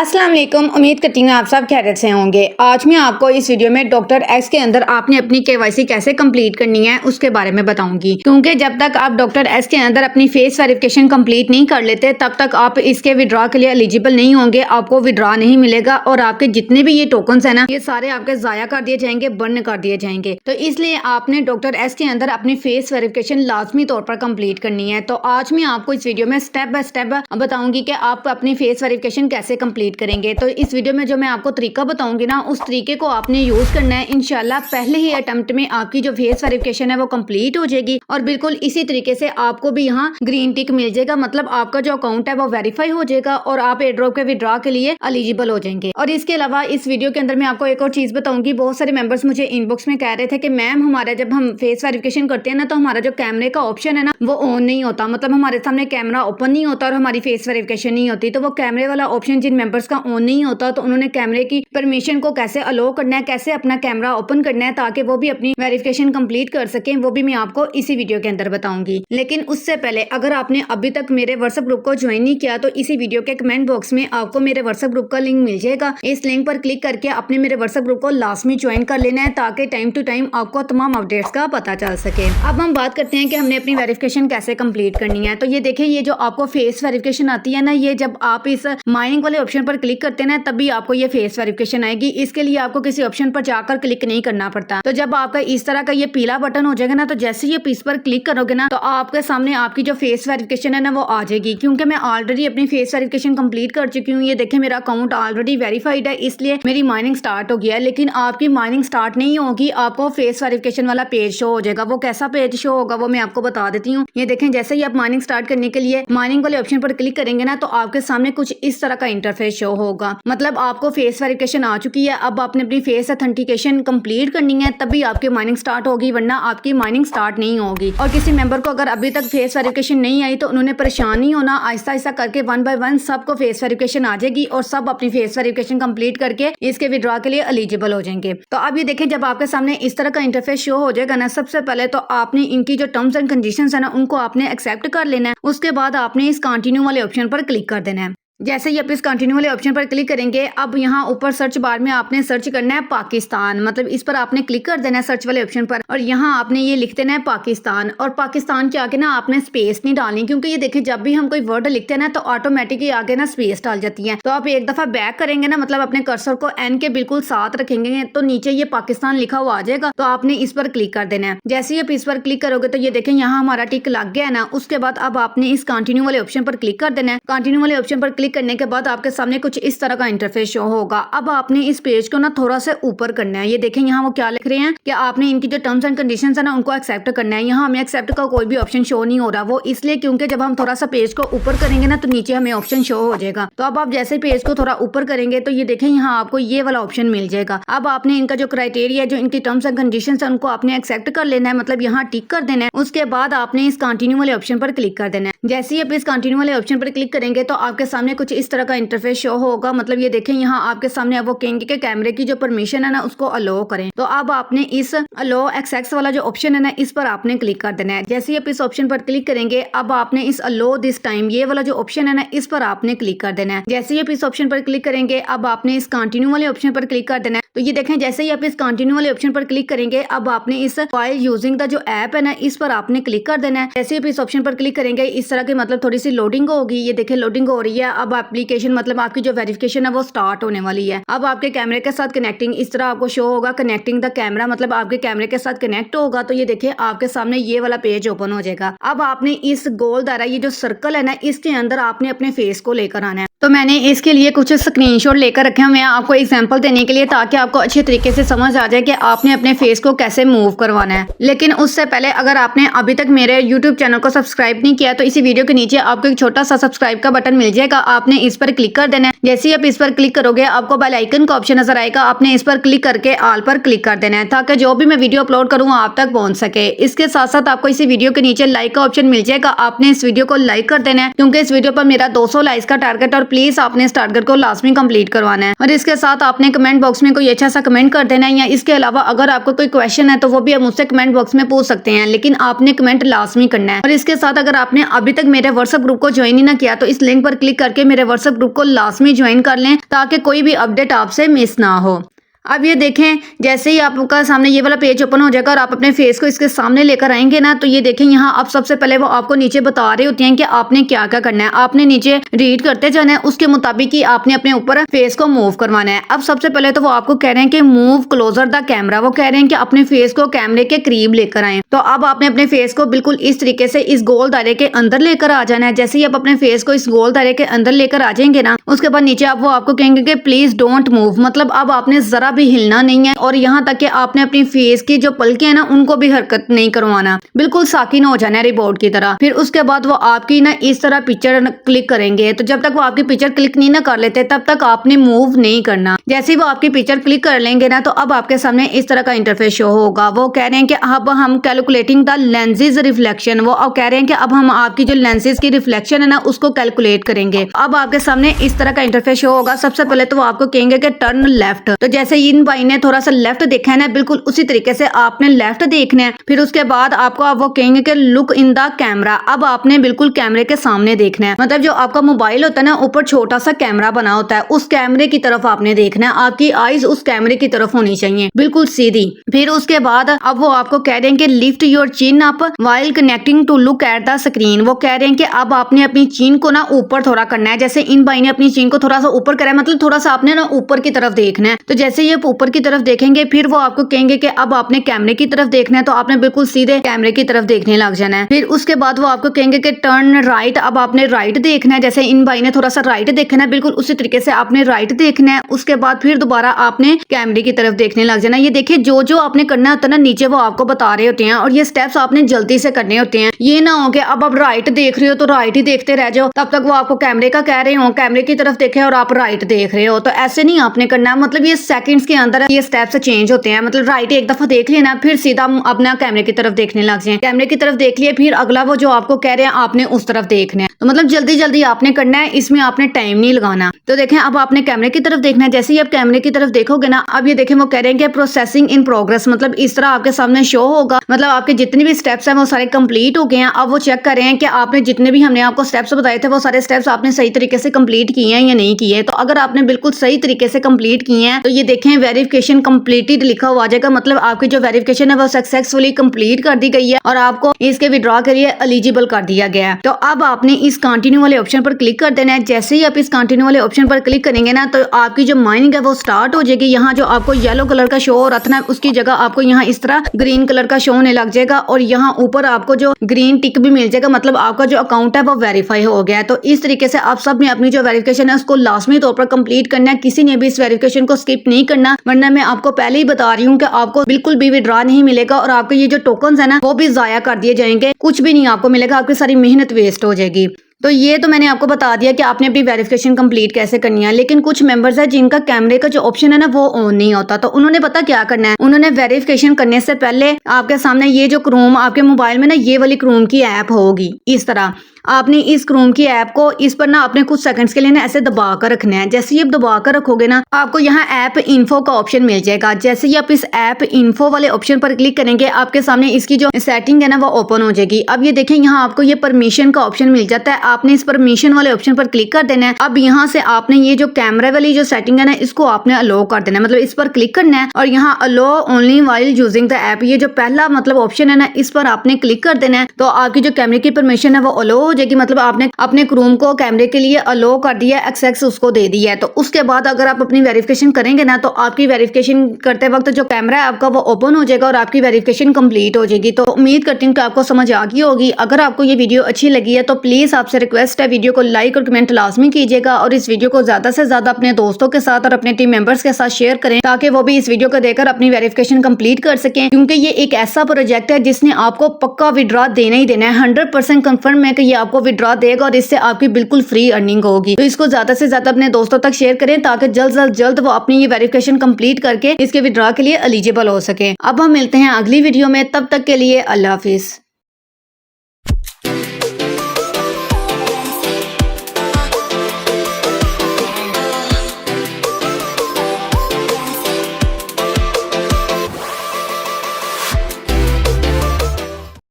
अस्सलाम वालेकुम। उम्मीद करती हूँ आप सब खैरियत से होंगे। आज मैं आपको इस वीडियो में डॉक्टर एक्स के अंदर आपने अपनी केवाईसी कैसे कंप्लीट करनी है उसके बारे में बताऊंगी, क्योंकि जब तक आप डॉक्टर एक्स के अंदर अपनी फेस वेरिफिकेशन कंप्लीट नहीं कर लेते तब तक आप इसके विड्रॉ के लिए एलिजिबल नहीं होंगे, आपको विड्रॉ नहीं मिलेगा और आपके जितने भी ये टोकन्स है ना ये सारे आपके जाया कर दिए जाएंगे, बर्न कर दिए जाएंगे। तो इसलिए आपने डॉक्टर एक्स के अंदर अपनी फेस वेरिफिकेशन लाजमी तौर पर कंप्लीट करनी है। तो आज मैं आपको इस वीडियो में स्टेप बाय स्टेप बताऊंगी कि आप अपनी फेस वेरिफिकेशन कैसे कंप्लीट करेंगे। तो इस वीडियो में जो मैं आपको तरीका बताऊंगी ना उस तरीके को आपने यूज करना है। इंशाल्लाह पहले ही अटेम्प्ट में आपकी जो फेस वेरिफिकेशन है वो कंप्लीट हो जाएगी और बिल्कुल इसी तरीके से आपको भी यहाँ ग्रीन टिक मिल जाएगा, मतलब आपका जो अकाउंट है वो वेरीफाई हो जाएगा और आप एयर ड्रॉप के विड्रॉ के लिए एलिजिबल हो जाएंगे। और इसके अलावा इस वीडियो के अंदर मैं आपको एक और चीज बताऊंगी। बहुत सारे मेंबर्स मुझे इनबॉक्स में कह रहे थे कि मैम हमारा जब हम फेस वेरिफिकेशन करते हैं ना तो हमारा जो कैमरे का ऑप्शन है ना वो ऑन नहीं होता, मतलब हमारे सामने कैमरा ओपन नहीं होता और हमारी फेस वेरिफिकेशन नहीं होती। तो वो कैमरे वाला ऑप्शन जिन मेंबर्स का ऑन नहीं होता तो उन्होंने कैमरे की परमिशन को कैसे अलो करना है, कैसे अपना कैमरा ओपन करना है ताकि वो भी अपनी वेरिफिकेशन कंप्लीट कर सकें, वो भी मैं आपको इसी वीडियो के अंदर बताऊंगी। लेकिन उससे पहले अगर आपने अभी तक मेरे व्हाट्सएप ग्रुप को ज्वाइन नहीं किया तो इसी वीडियो के कमेंट बॉक्स में आपको मेरे व्हाट्सएप ग्रुप का लिंक मिल जाएगा। इस लिंक पर क्लिक करके अपने मेरे व्हाट्सएप ग्रुप को लाजमी ज्वाइन कर लेना है ताकि टाइम टू टाइम आपको तमाम अपडेट्स का पता चल सके। अब हम बात करते हैं कि हमने अपनी वेरिफिकेशन कैसे कंप्लीट करनी है। तो ये देखिए, ये जो आपको फेस वेरिफिकेशन आती है ना, ये जब आप इस माइनिंग वाले ऑप्शन पर क्लिक करते हैं ना तभी आपको ये फेस वेरिफिकेशन आएगी। इसके लिए आपको किसी ऑप्शन पर जाकर क्लिक नहीं करना पड़ता। तो जब आपका इस तरह का ये पीला बटन हो जाएगा ना तो जैसे ये इस पर क्लिक करोगे ना तो आपके सामने आपकी जो फेस वेरिफिकेशन है ना वो आ जाएगी। क्योंकि मैं ऑलरेडी अपनी फेस वेरिफिकेशन कंप्लीट कर चुकी हूँ। ये देखें मेरा अकाउंट ऑलरेडी वेरीफाइड है, इसलिए मेरी माइनिंग स्टार्ट हो गया है। लेकिन आपकी माइनिंग स्टार्ट नहीं होगी, आपको फेस वेरिफिकेशन वाला पेज शो हो जाएगा। वो कैसा पेज शो होगा वो मैं आपको बता देती हूँ। ये देखें, जैसे ही आप माइनिंग स्टार्ट करने के लिए माइनिंग वाले ऑप्शन पर क्लिक करेंगे ना तो आपके सामने कुछ इस तरह का इंटरफेस शो होगा, मतलब आपको फेस वेरिफिकेशन आ चुकी है। अब आपने अपनी फेस ऑथेंटिकेशन कंप्लीट करनी है तभी आपकी माइनिंग स्टार्ट होगी, वरना आपकी माइनिंग स्टार्ट नहीं होगी। और किसी मेंबर को अगर अभी तक फेस वेरिफिकेशन नहीं आई तो उन्होंने परेशान नहीं होना, आहिस्ता आहिस्ता करके वन बाय वन सबको फेस वेरिफिकेशन आ जाएगी और सब अपनी फेस वेरिफिकेशन कंप्लीट करके इसके विड्रॉ के लिए एलिजिबल हो जाएंगे। तो अब ये देखें, जब आपके सामने इस तरह का इंटरफेस शो हो जाएगा ना, सबसे पहले तो आपने इनकी जो टर्म्स एंड कंडीशंस है ना उनको आपने एक्सेप्ट कर लेना है। उसके बाद आपने इस कंटिन्यू वाले ऑप्शन पर क्लिक कर देना है। जैसे ही आप इस कंटिन्यू वाले ऑप्शन पर क्लिक करेंगे, अब यहाँ ऊपर सर्च बार में आपने सर्च करना है पाकिस्तान, मतलब इस पर आपने क्लिक कर देना है सर्च वाले ऑप्शन पर और यहाँ आपने ये लिख देना है पाकिस्तान। और पाकिस्तान के आगे ना आपने स्पेस नहीं डालनी, क्योंकि ये देखिए जब भी हम कोई वर्ड लिखते हैं ना तो ऑटोमेटिकली आगे ना स्पेस डाल जाती है। तो आप एक दफा बैक करेंगे ना, मतलब अपने कर्सर को एन के बिल्कुल साथ रखेंगे तो नीचे ये पाकिस्तान लिखा हुआ आ जाएगा। तो आपने इस पर क्लिक कर देना है। जैसे ही आप इस पर क्लिक करोगे तो ये देखें यहाँ हमारा टिक लग गया है ना। उसके बाद अब आपने इस कंटिन्यू वाले ऑप्शन पर क्लिक कर देना है। कंटिन्यू वाले ऑप्शन पर क्लिक करने के बाद आपके सामने कुछ इस तरह का इंटरफेस शो होगा। अब आपने इस पेज को ना थोड़ा सा ऊपर करना है। ये देखें यहाँ वो क्या लिख रहे हैं कि आपने इनकी जो टर्म्स एंड कंडीशंस है ना उनको एक्सेप्ट करना है। यहाँ हमें एक्सेप्ट का कोई भी ऑप्शन शो नहीं हो रहा, वो इसलिए क्योंकि जब हम थोड़ा सा पेज को ऊपर करेंगे ना तो नीचे हमें ऑप्शन शो हो जाएगा। तो अब आप जैसे पेज को थोड़ा ऊपर करेंगे तो ये देखें यहाँ आपको ये वाला ऑप्शन मिल जाएगा। अब आपने इनका जो क्राइटेरिया, जो इनकी टर्म्स एंड कंडीशन है उनको आपने एक्सेप्ट कर लेना है, मतलब यहाँ टिक कर देना है। उसके बाद आपने इस कंटिन्यू वाले ऑप्शन पर क्लिक कर देना है। जैसे ही आप इस कंटिन्यू वाले ऑप्शन पर क्लिक करेंगे तो आपके सामने कुछ इस तरह का इंटरफेस शो होगा, मतलब ये देखें यहाँ आपके सामने अब वो कहेंगे कि कैमरे की जो परमिशन है ना उसको अलो करें। तो अब आपने इस अलो एक्सेस वाला जो ऑप्शन है ना इस पर आपने क्लिक कर देना है। जैसे ही आप इस ऑप्शन पर क्लिक करेंगे अब आपने इस अलो दिस टाइम ये वाला जो ऑप्शन है ना इस पर आपने क्लिक कर देना है। जैसे ही आप इस ऑप्शन पर क्लिक करेंगे अब आपने इस कंटिन्यू वाले ऑप्शन पर क्लिक कर देना है। तो ये देखें, जैसे ही आप इस कंटिन्यू वाले ऑप्शन पर क्लिक करेंगे अब आपने इस फाइल यूजिंग का जो ऐप है ना इस पर आपने क्लिक कर देना है। जैसे ही आप इस ऑप्शन पर क्लिक करेंगे इस तरह की मतलब थोड़ी सी लोडिंग होगी। ये देखें लोडिंग हो रही है। अब एप्लीकेशन मतलब आपकी जो वेरिफिकेशन है वो स्टार्ट होने वाली है। अब आपके कैमरे के साथ कनेक्टिंग इस तरह आपको शो होगा, कनेक्टिंग द कैमरा, मतलब आपके कैमरे के साथ कनेक्ट होगा। तो ये देखिए आपके सामने ये वाला पेज ओपन हो जाएगा। अब आपने इस गोल दायरा, ये जो सर्कल है ना इसके अंदर आपने अपने फेस को लेकर आना है। तो मैंने इसके लिए कुछ स्क्रीनशॉट लेकर रखे हुए हैं आपको एग्जांपल देने के लिए, ताकि आपको अच्छे तरीके से समझ आ जाए कि आपने अपने फेस को कैसे मूव करवाना है। लेकिन उससे पहले अगर आपने अभी तक मेरे YouTube चैनल को सब्सक्राइब नहीं किया तो इसी वीडियो के नीचे आपको एक छोटा सा सब्सक्राइब का बटन मिल जाएगा, आपने इस पर क्लिक कर देना है। जैसे ही आप इस पर क्लिक करोगे आपको बेल आइकन का ऑप्शन नजर आएगा, आपने इस पर क्लिक करके ऑल पर क्लिक कर देना है ताकि जो भी मैं वीडियो अपलोड करूँ आप तक पहुंच सके। इसके साथ साथ आपको इसी वीडियो के नीचे लाइक का ऑप्शन मिल जाएगा, आपने इस वीडियो को लाइक कर देना है क्योंकि इस वीडियो पर मेरा 200 लाइक्स का टारगेट और प्लीज आपने इस टारगेट को लाजमी कंप्लीट करवाना है। और इसके साथ आपने कमेंट बॉक्स में कोई अच्छा सा कमेंट कर देना है, या इसके अलावा अगर आपको कोई क्वेश्चन है तो वो भी आप मुझसे कमेंट बॉक्स में पूछ सकते हैं, लेकिन आपने कमेंट लाजमी करना है। और इसके साथ अगर आपने अभी तक मेरे व्हाट्सएप ग्रुप को ज्वाइन ही ना किया तो इस लिंक पर क्लिक करके मेरे व्हाट्सएप ग्रुप को लाजमी ज्वाइन कर लें, ताकि कोई भी अपडेट आपसे मिस ना हो। अब ये देखें, जैसे ही आपका सामने ये वाला पेज ओपन हो जाएगा और आप अपने फेस को इसके सामने लेकर आएंगे ना, तो ये देखें यहाँ अब सबसे पहले वो आपको नीचे बता रहे होते हैं कि आपने क्या क्या करना है। आपने नीचे रीड करते जाना है, उसके मुताबिक ही आपने अपने ऊपर फेस को मूव करवाना है। अब सबसे पहले तो वो आपको कह रहे हैं कि मूव क्लोजर द कैमरा, वो कह रहे हैं कि अपने फेस को कैमरे के करीब लेकर आए। तो अब आपने अपने फेस को बिल्कुल इस तरीके से इस गोल दायरे के अंदर लेकर आ जाना है। जैसे ही आप अपने फेस को इस गोल दायरे के अंदर लेकर आ जाएंगे ना, उसके बाद नीचे आप वो आपको कहेंगे कि प्लीज डोंट मूव, मतलब अब आपने जरा भी हिलना नहीं है, और यहाँ तक कि आपने अपनी फेस की जो पलकें हैं ना उनको भी हरकत नहीं करवाना, बिल्कुल साकिन हो जाना है रिपोर्ट की तरह। फिर उसके बाद वो आपकी ना इस तरह पिक्चर क्लिक करेंगे। तो जब तक वो आपकी पिक्चर क्लिक नहीं ना कर लेते तब तक आपने मूव नहीं करना। जैसे ही वो आपकी पिक्चर क्लिक कर लेंगे ना, तो अब आपके सामने इस तरह का इंटरफेस शो होगा। वो कह रहे हैं कि अब हम कैलकुलेटिंग द लेंसेज रिफ्लेक्शन, वो अब कह रहे हैं कि अब हम आपकी जो लेंसेज की रिफ्लेक्शन है ना उसको कैलकुलेट करेंगे। अब आपके सामने इस तरह का इंटरफेस शो होगा। सबसे पहले तो वो आपको कहेंगे कि टर्न लेफ्ट, तो जैसे इन भाई ने थोड़ा सा लेफ्ट देखा है ना, बिल्कुल उसी तरीके से आपने लेफ्ट देखना है। फिर उसके बाद आपको अब वो कहेंगे कि लुक इन द कैमरा, अब आपने बिल्कुल कैमरे के सामने देखना है। मतलब जो आपका मोबाइल होता है ना, ऊपर छोटा सा कैमरा बना होता है, उस कैमरे की तरफ आपने देखना है। आपकी आईज उस कैमरे की तरफ होनी चाहिए, बिल्कुल सीधी। फिर उसके बाद अब वो आपको कह रहे हैं कि lift your chin up while connecting to look at the screen, वो कह रहे हैं कि अब आपने अपनी चीन को ना ऊपर थोड़ा करना है। जैसे इन भाई ने अपनी चीन को थोड़ा सा ऊपर करा है, मतलब थोड़ा सा आपने ना ऊपर की तरफ देखना है। तो जैसे ये ऊपर की तरफ देखेंगे, फिर वो आपको कहेंगे कि अब आपने कैमरे की तरफ देखना है, तो आपने बिल्कुल सीधे कैमरे की तरफ देखने लग जाना है। फिर उसके बाद वो आपको कहेंगे कि टर्न राइट, अब आपने राइट देखना है। जैसे इन भाई ने थोड़ा सा राइट देखना है, बिल्कुल उसी तरीके से आपने राइट देखना है। उसके बाद फिर दोबारा आपने कैमरे की तरफ देखने लग जाना है। ये देखिए, जो जो आपने करना होता है ना, नीचे वो आपको बता रहे होते हैं, और ये स्टेप्स आपने जल्दी से करने होते हैं। ये ना हो कि अब आप राइट देख रहे हो तो राइट ही देखते रह जाओ, तब तक वो आपको कैमरे का कह रहे हो, कैमरे की तरफ देखे और आप राइट देख रहे हो। तो ऐसे नहीं आपने करना, मतलब ये सेकंड्स के अंदर ये स्टेप्स चेंज होते हैं। मतलब राइट एक दफा देख लेना, फिर सीधा अपना कैमरे की तरफ देखने लग जाए। कैमरे की तरफ देख लिए, फिर अगला वो जो आपको कह रहे हैं आपने उस तरफ देखना है। तो मतलब जल्दी जल्दी आपने करना है, इसमें आपने टाइम नहीं लगाना। तो देखें, अब आपने कैमरे की तरफ देखना है। जैसे ही आप कैमरे की तरफ देखोगे ना, अब ये देखें वो कह रहे हैं कि प्रोसेसिंग इन प्रोग्रेस, मतलब इस तरह आपके सामने शो होगा। मतलब आपके जितने भी स्टेप्स हैं वो सारे कंप्लीट हो गए हैं। अब वो चेक कर रहे हैं कि आपने जितने भी हमने आपको स्टेप्स बताए थे वो सारे स्टेप्स आपने सही तरीके से कंप्लीट किए हैं या नहीं किए। तो अगर आपने बिल्कुल सही तरीके से कंप्लीट किए हैं तो ये देखें वेरिफिकेशन कंप्लीटेड लिखा हुआ आ जाएगा। मतलब आपकी जो वेरिफिकेशन है वो सक्सेसफुली कंप्लीट कर दी गई है और आपको इसके विड्रॉ के लिए एलिजिबल कर दिया गया है। तो अब आपने इस कंटिन्यू वाले ऑप्शन पर क्लिक कर देना है। जैसे ही आप इस कंटिन्यू वाले ऑप्शन पर क्लिक करेंगे ना, तो आपकी जो माइनिंग है वो स्टार्ट हो जाएगी। यहाँ जो आपको येलो कलर का शो हो रहा था ना, उसकी जगह आपको यहाँ इस तरह ग्रीन कलर का शो होने लग जाएगा, और यहाँ ऊपर आपको जो ग्रीन टिक भी मिल जाएगा। मतलब आपका जो अकाउंट है वो वेरीफाई हो गया है। तो इस तरीके से आप सब ने अपनी जो वेरिफिकेशन है उसको लाजमी तौर पर कंप्लीट करना है। किसी ने भी इस वेरिफिकेशन को स्किप नहीं करना, वरना मैं आपको पहले ही बता रही हूँ कि आपको बिल्कुल भी विड्रॉ नहीं मिलेगा, और आपके ये जो टोकन्स है ना वो भी जाया कर दिए जाएंगे, कुछ भी नहीं आपको मिलेगा, आपकी सारी मेहनत वेस्ट हो जाएगी। तो ये तो मैंने आपको बता दिया कि आपने अपनी वेरिफिकेशन कंप्लीट कैसे करनी है। लेकिन कुछ मेंबर्स है जिनका कैमरे का जो ऑप्शन है ना वो ऑन नहीं होता, तो उन्होंने पता क्या करना है, उन्होंने वेरिफिकेशन करने से पहले आपके सामने ये जो क्रोम आपके मोबाइल में ना ये वाली क्रोम की ऐप होगी, इस तरह आपने इस क्रोम की ऐप को इस पर ना आपने कुछ सेकंड्स के लिए ना ऐसे दबा कर रखना है। जैसे ही आप दबा कर रखोगे ना, आपको यहाँ ऐप इन्फो का ऑप्शन मिल जाएगा। जैसे ही आप इस ऐप इन्फो वाले ऑप्शन पर क्लिक करेंगे, आपके सामने इसकी जो सेटिंग है ना वो ओपन हो जाएगी। अब ये देखें, यहाँ आपको ये परमिशन का ऑप्शन मिल जाता है। आपने इस परमिशन वाले ऑप्शन पर क्लिक कर देना है। अब यहाँ से आपने ये जो कैमरा वाली जो सेटिंग है ना इसको आपने अलो कर देना है, मतलब इस पर क्लिक करना है और यहाँ allow only while using the app, ये जो पहला मतलब ऑप्शन है ना इस पर आपने क्लिक कर देना है। तो आपकी जो कैमरे की परमिशन है वो अलो हो जाएगी, मतलब आपने अपने क्रोम को कैमरे के लिए अलो कर दिया, एक्सेस उसको दे दिया है। तो उसके बाद अगर आप अपनी वेरिफिकेशन करेंगे ना, तो आपकी वेरिफिकेशन करते वक्त जो कैमरा है आपका वो ओपन हो जाएगा और आपकी वेरिफिकेशन कंप्लीट हो जाएगी। तो उम्मीद करती हूँ कि आपको समझ आ गई होगी। अगर आपको ये वीडियो अच्छी लगी है तो प्लीज आपसे रिक्वेस्ट है, वीडियो को लाइक और कमेंट लाजमी कीजिएगा, और इस वीडियो को ज्यादा से ज्यादा अपने दोस्तों के साथ और अपने टीम मेंबर्स के साथ शेयर करें, ताकि वो भी इस वीडियो को देखकर अपनी वेरिफिकेशन कंप्लीट कर सकें। क्योंकि ये एक ऐसा प्रोजेक्ट है जिसने आपको पक्का विड्रॉ देना ही देना है, 100% कंफर्म है कि ये आपको विड्रॉ देगा और इससे आपकी बिल्कुल फ्री अर्निंग होगी। तो इसको ज्यादा से ज्यादा अपने दोस्तों तक शेयर करें, ताकि जल्द वो अपनी ये वेरिफिकेशन कंप्लीट करके इसके विड्रॉ के लिए एलिजिबल हो सके। अब हम मिलते हैं अगली वीडियो में, तब तक के लिए अल्लाह हाफिज।